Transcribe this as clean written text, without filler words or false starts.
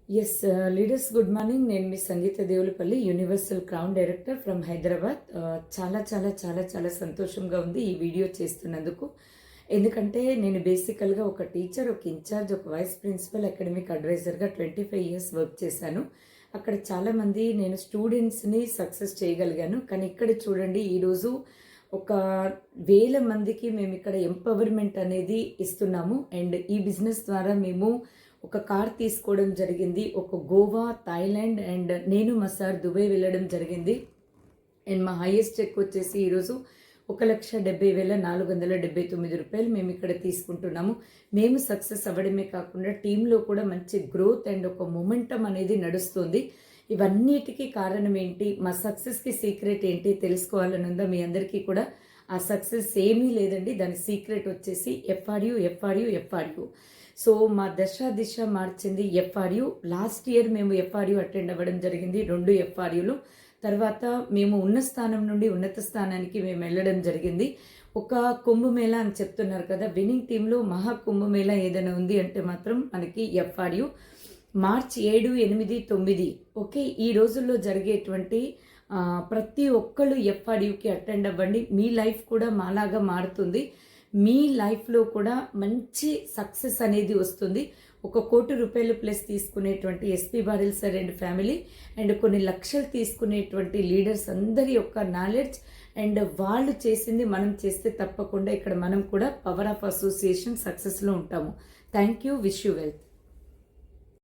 Yes leaders good morning. నేను మీ Sangeetha Devulapalli, universal crown director from Hyderabad. చాలా చాలా చాలా చాలా సంతోషంగా ఉంది ఈ వీడియో చేస్తున్నందుకు. ఎందుకంటే నేను బేసికల్గా ఒక టీచర్, ఒక ఇన్ఛార్జ్, ఒక వైస్ ప్రిన్సిపల్, అకాడమిక్ అడ్వైజర్గా 25 ఇయర్స్ వర్క్ చేశాను. అక్కడ చాలామంది నేను స్టూడెంట్స్ని సక్సెస్ చేయగలిగాను. కానీ ఇక్కడ చూడండి, ఈరోజు ఒక 1000 మందికి మేము ఇక్కడ ఎంపవర్మెంట్ అనేది ఇస్తున్నాము. అండ్ ఈ బిజినెస్ ద్వారా మేము ఒక కార్ తీసుకోవడం జరిగింది. ఒక గోవా, థాయిలాండ్ అండ్ నేను మా సార్ దుబాయ్ వెళ్ళడం జరిగింది. అండ్ మా హైయెస్ట్ చెక్ వచ్చేసి ఈరోజు 1,70,479 రూపాయలు మేము ఇక్కడ తీసుకుంటున్నాము. మేము సక్సెస్ అవ్వడమే కాకుండా టీంలో కూడా మంచి గ్రోత్ అండ్ ఒక మొమెంటం అనేది నడుస్తుంది. ఇవన్నిటికీ కారణం ఏంటి, మా సక్సెస్కి సీక్రెట్ ఏంటి తెలుసుకోవాలని ఉందా మీ అందరికీ కూడా? ఆ సక్సెస్ ఏమీ లేదండి, దాని సీక్రెట్ వచ్చేసి ఎఫ్ఆర్యు. సో మా దిశ మార్చింది ఎఫ్ఆర్యు. లాస్ట్ ఇయర్ మేము ఎఫ్ఆర్యు అటెండ్ అవ్వడం జరిగింది, 2 ఎఫ్ఆర్యులు. తర్వాత మేము ఉన్న స్థానం నుండి ఉన్నత స్థానానికి మేము వెళ్ళడం జరిగింది. ఒక కుంభమేళా అని చెప్తున్నారు కదా, విన్నింగ్ టీంలో మహా కుంభమేళా ఏదైనా ఉంది అంటే మాత్రం మనకి ఎఫ్ఆర్యు. మార్చి 7, 8, 9 ఓకే, ఈ రోజుల్లో జరిగేటువంటి ప్రతి ఒక్కళ్ళు ఎఫ్ఆర్యుకి అటెండ్ అవ్వండి. మీ లైఫ్ కూడా మాలాగా మారుతుంది. మీ లైఫ్లో కూడా మంచి సక్సెస్ అనేది వస్తుంది. 1 కోటి రూపాయలు ప్లస్ తీసుకునేటువంటి SP barrel sir and family and కొన్ని లక్షలు తీసుకునేటువంటి లీడర్స్ అందరి యొక్క నాలెడ్జ్ అండ్ వాళ్ళు చేసింది మనం చేస్తే తప్పకుండా ఇక్కడ మనం కూడా పవర్ ఆఫ్ అసోసియేషన్ సక్సెస్లో ఉంటాము. Thank you. Wish you wealth.